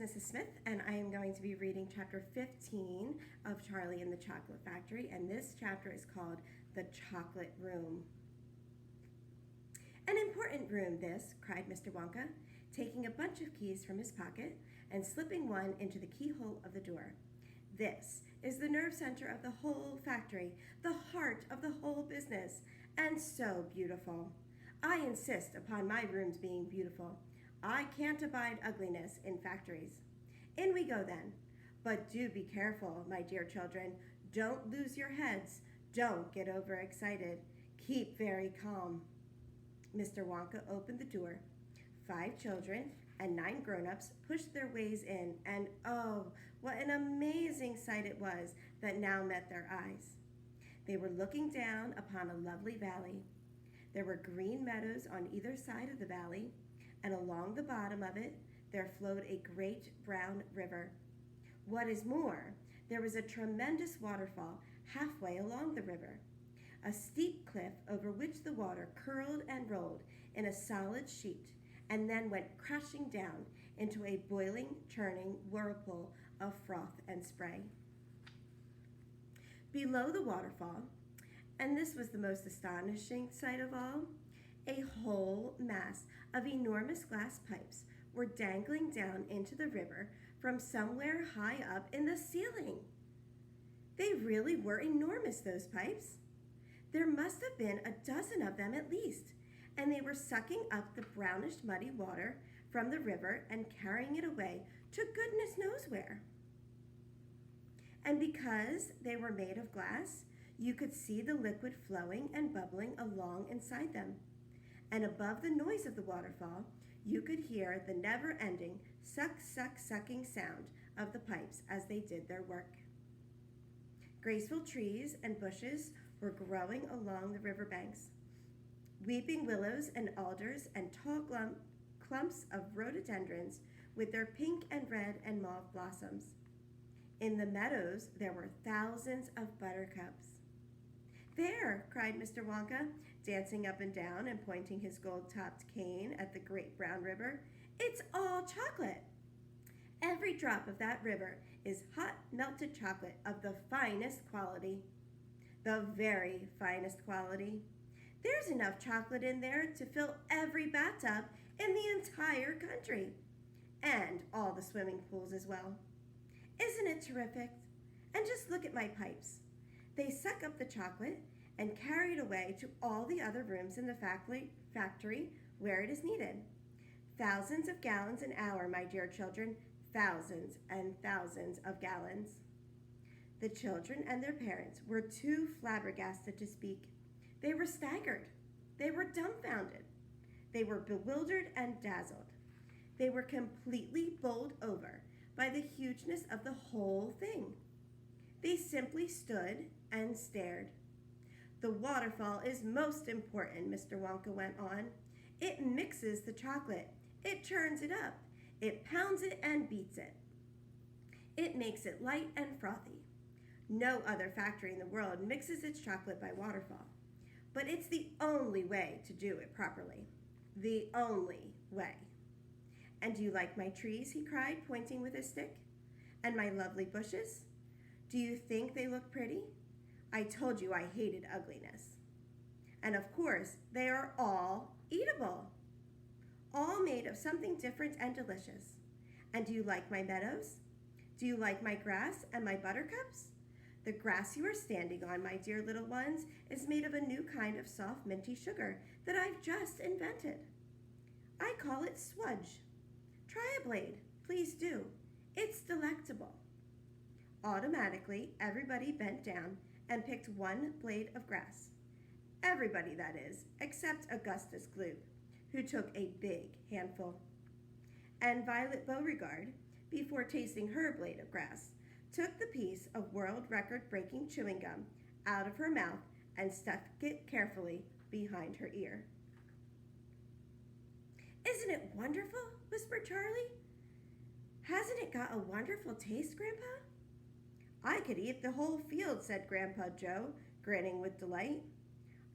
Mrs. Smith, and I am going to be reading chapter 15 of Charlie and the Chocolate Factory, and this chapter is called The Chocolate Room. An important room, this, cried Mr. Wonka, taking a bunch of keys from his pocket and slipping one into the keyhole of the door. This is the nerve center of the whole factory, the heart of the whole business, and so beautiful. I insist upon my rooms being beautiful. I can't abide ugliness in factories. In we go then. But do be careful, my dear children. Don't lose your heads. Don't get overexcited. Keep very calm. Mr. Wonka opened the door. 5 children and 9 grown-ups pushed their ways in, and oh, what an amazing sight it was that now met their eyes. They were looking down upon a lovely valley. There were green meadows on either side of the valley, and along the bottom of it there flowed a great brown river. What is more, there was a tremendous waterfall halfway along the river, a steep cliff over which the water curled and rolled in a solid sheet, and then went crashing down into a boiling, churning whirlpool of froth and spray. Below the waterfall, and this was the most astonishing sight of all, a whole mass of enormous glass pipes were dangling down into the river from somewhere high up in the ceiling. They really were enormous, those pipes. There must have been a dozen of them at least, and they were sucking up the brownish muddy water from the river and carrying it away to goodness knows where. And because they were made of glass, you could see the liquid flowing and bubbling along inside them. And above the noise of the waterfall, you could hear the never-ending sucking sound of the pipes as they did their work. Graceful trees and bushes were growing along the riverbanks. Weeping willows and alders and tall clumps of rhododendrons with their pink and red and mauve blossoms. In the meadows, there were thousands of buttercups. There, cried Mr. Wonka, dancing up and down and pointing his gold-topped cane at the great brown river. It's all chocolate. Every drop of that river is hot melted chocolate of the finest quality. The very finest quality. There's enough chocolate in there to fill every bathtub in the entire country. And all the swimming pools as well. Isn't it terrific? And just look at my pipes. They suck up the chocolate and carry it away to all the other rooms in the factory where it is needed. Thousands of gallons an hour, my dear children, thousands and thousands of gallons. The children and their parents were too flabbergasted to speak. They were staggered. They were dumbfounded. They were bewildered and dazzled. They were completely bowled over by the hugeness of the whole thing. They simply stood and stared. The waterfall is most important, Mr. Wonka went on. It mixes the chocolate. It churns it up. It pounds it and beats it. It makes it light and frothy. No other factory in the world mixes its chocolate by waterfall. But it's the only way to do it properly. The only way. And do you like my trees, he cried, pointing with his stick? And my lovely bushes? Do you think they look pretty? I told you I hated ugliness. And of course, they are all eatable. All made of something different and delicious. And do you like my meadows? Do you like my grass and my buttercups? The grass you are standing on, my dear little ones, is made of a new kind of soft minty sugar that I've just invented. I call it Swudge. Try a blade, please do. It's delectable. Automatically, everybody bent down and picked one blade of grass. Everybody, that is, except Augustus Gloop, who took a big handful. And Violet Beauregard, before tasting her blade of grass, took the piece of world record-breaking chewing gum out of her mouth and stuck it carefully behind her ear. Isn't it wonderful? Whispered Charlie. Hasn't it got a wonderful taste, Grandpa? I could eat the whole field, said Grandpa Joe, grinning with delight.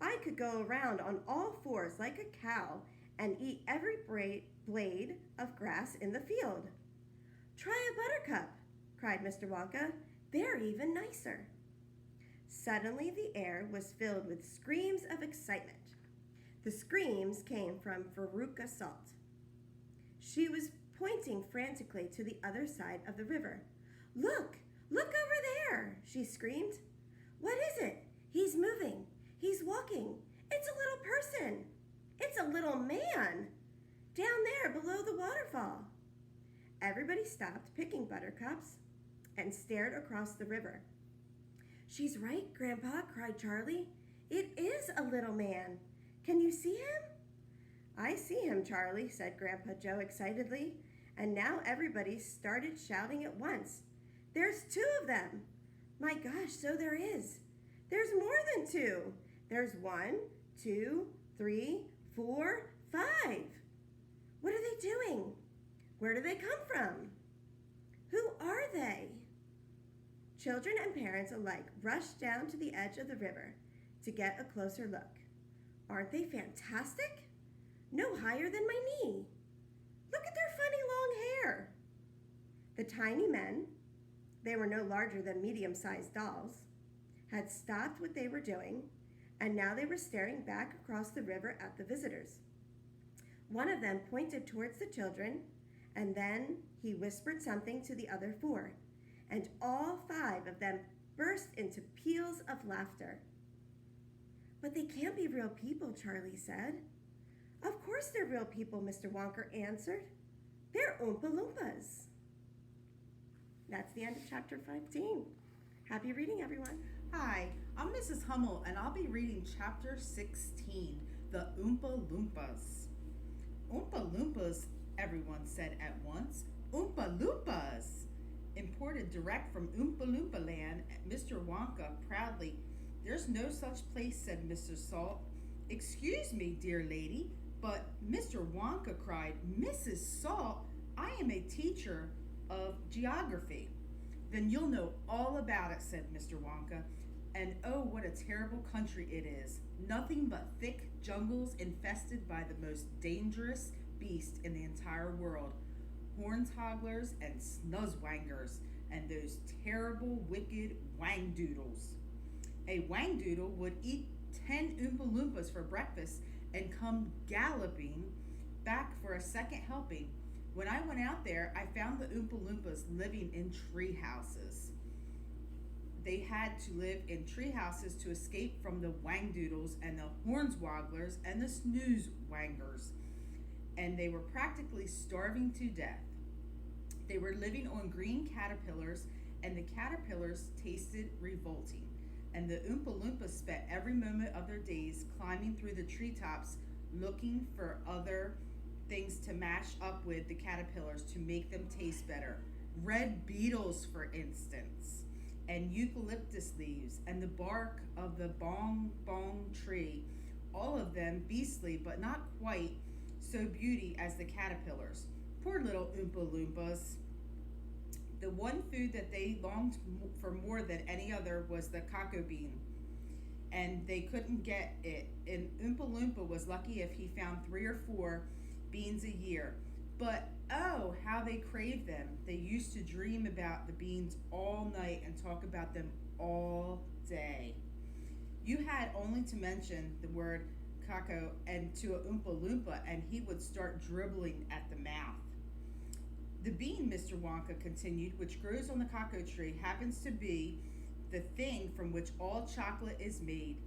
I could go around on all fours like a cow and eat every blade of grass in the field. Try a buttercup, cried Mr. Wonka. They're even nicer. Suddenly the air was filled with screams of excitement. The screams came from Veruca Salt. She was pointing frantically to the other side of the river. Look over there, she screamed. What is it? He's moving. He's walking. It's a little person. It's a little man. Down there below the waterfall. Everybody stopped picking buttercups and stared across the river. She's right, Grandpa, cried Charlie. It is a little man. Can you see him? I see him, Charlie, said Grandpa Joe excitedly, and now everybody started shouting at once. There's 2 of them. My gosh, so there is. There's more than 2. There's 1, 2, 3, 4, 5. What are they doing? Where do they come from? Who are they? Children and parents alike rushed down to the edge of the river to get a closer look. Aren't they fantastic? No higher than my knee. Look at their funny long hair. The tiny men, they were no larger than medium-sized dolls, had stopped what they were doing, and now they were staring back across the river at the visitors. One of them pointed towards the children, and then he whispered something to the other 4, and all 5 of them burst into peals of laughter. But they can't be real people, Charlie said. Of course they're real people, Mr. Wonka answered. They're Oompa Loompas. That's the end of chapter 15. Happy reading, everyone. Hi, I'm Mrs. Hummel, and I'll be reading chapter 16, The Oompa Loompas. Oompa Loompas, everyone said at once. Oompa Loompas! Imported direct from Oompa Loompa land, Mr. Wonka proudly. There's no such place, said Mr. Salt. Excuse me, dear lady, but Mr. Wonka cried, Mrs. Salt, I am a teacher of geography. Then you'll know all about it, said Mr. Wonka. And oh, what a terrible country it is. Nothing but thick jungles infested by the most dangerous beast in the entire world. Hornswogglers and snuzzwangers and those terrible, wicked wangdoodles. A wangdoodle would eat 10 Oompa Loompas for breakfast and come galloping back for a second helping. When I went out there, I found the Oompa Loompas living in tree houses. They had to live in tree houses to escape from the wangdoodles and the hornswogglers and the snoozewangers, and they were practically starving to death. They were living on green caterpillars, and the caterpillars tasted revolting. And the Oompa Loompas spent every moment of their days climbing through the treetops looking for other things to mash up with the caterpillars to make them taste better. Red beetles, for instance, and eucalyptus leaves, and the bark of the bong bong tree, all of them beastly but not quite so beauty as the caterpillars. Poor little Oompa Loompas. The one food that they longed for more than any other was the cocoa bean, and they couldn't get it. And Oompa Loompa was lucky if he found 3 or 4 beans a year. But oh, how they craved them. They used to dream about the beans all night and talk about them all day. You had only to mention the word cocoa and to a Oompa Loompa, and he would start dribbling at the mouth. The bean, Mr. Wonka continued, which grows on the cocoa tree, happens to be the thing from which all chocolate is made.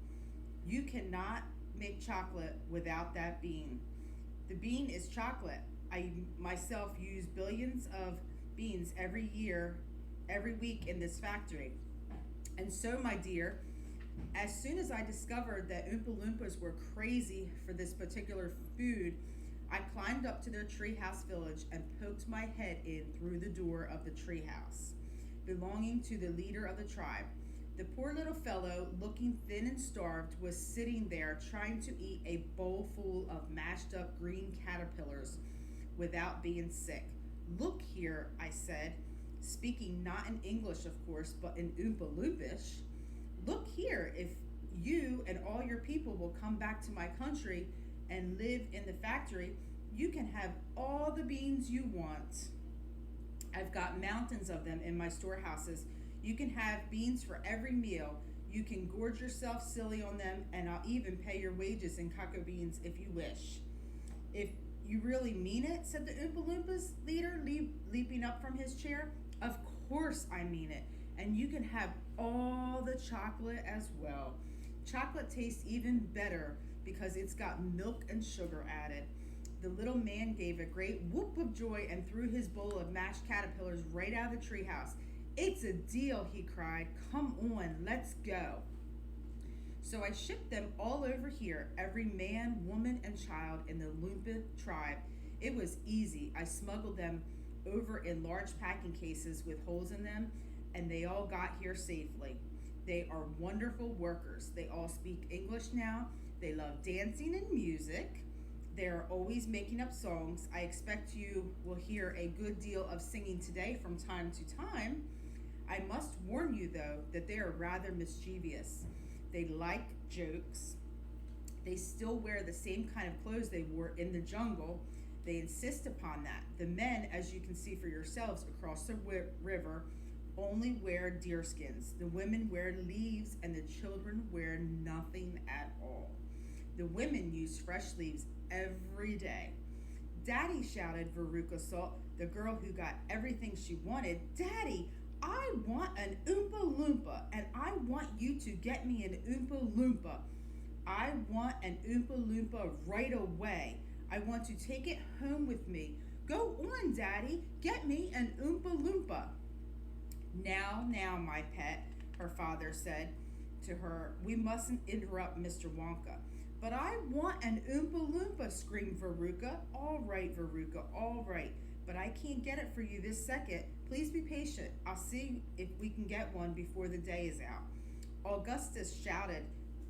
You cannot make chocolate without that bean. The bean is chocolate. I myself use billions of beans every week in this factory. And so, my dear, as soon as I discovered that Oompa Loompas were crazy for this particular food, I climbed up to their treehouse village and poked my head in through the door of the treehouse, belonging to the leader of the tribe. The poor little fellow, looking thin and starved, was sitting there trying to eat a bowl full of mashed up green caterpillars without being sick. Look here, I said, speaking not in English, of course, but in Oompa Loompish. Look here, if you and all your people will come back to my country and live in the factory, you can have all the beans you want. I've got mountains of them in my storehouses. You can have beans for every meal. You can gorge yourself silly on them, and I'll even pay your wages in cocoa beans if you wish. If you really mean it, said the Oompa Loompas leader, leaping up from his chair. Of course I mean it. And you can have all the chocolate as well. Chocolate tastes even better because it's got milk and sugar added. The little man gave a great whoop of joy and threw his bowl of mashed caterpillars right out of the treehouse. It's a deal, he cried. Come on, let's go. So I shipped them all over here, every man, woman, and child in the Loompa tribe. It was easy. I smuggled them over in large packing cases with holes in them, and they all got here safely. They are wonderful workers. They all speak English now. They love dancing and music. They are always making up songs. I expect you will hear a good deal of singing today from time to time. I must warn you, though, that they are rather mischievous. They like jokes. They still wear the same kind of clothes they wore in the jungle. They insist upon that. The men, as you can see for yourselves across the river, only wear deerskins. The women wear leaves, and the children wear nothing at all. The women use fresh leaves every day. Daddy, shouted Veruca Salt, the girl who got everything she wanted. Daddy, I want an Oompa Loompa, and I want you to get me an Oompa Loompa. I want an Oompa Loompa right away. I want to take it home with me. Go on, Daddy, get me an Oompa Loompa. Now, my pet, her father said to her, we mustn't interrupt Mr. Wonka. But I want an Oompa Loompa, screamed Veruca. All right, Veruca, all right. But I can't get it for you this second. Please be patient. I'll see if we can get one before the day is out. Augustus shouted,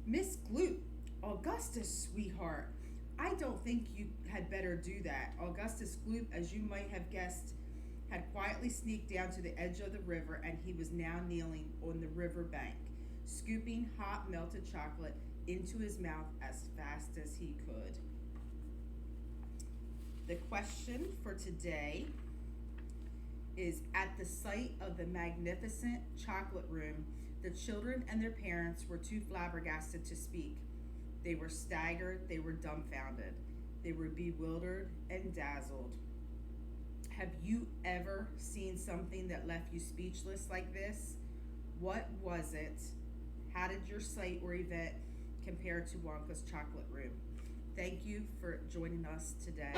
Miss Gloop, Augustus, sweetheart, I don't think you had better do that. Augustus Gloop, as you might have guessed, had quietly sneaked down to the edge of the river, and he was now kneeling on the river bank, scooping hot melted chocolate into his mouth as fast as he could. The question for today is, at the sight of the magnificent chocolate room, the children and their parents were too flabbergasted to speak. They were staggered, they were dumbfounded, they were bewildered and dazzled. Have you ever seen something that left you speechless like this? What was it? How did your sight or event compare to Wonka's chocolate room? Thank you for joining us today.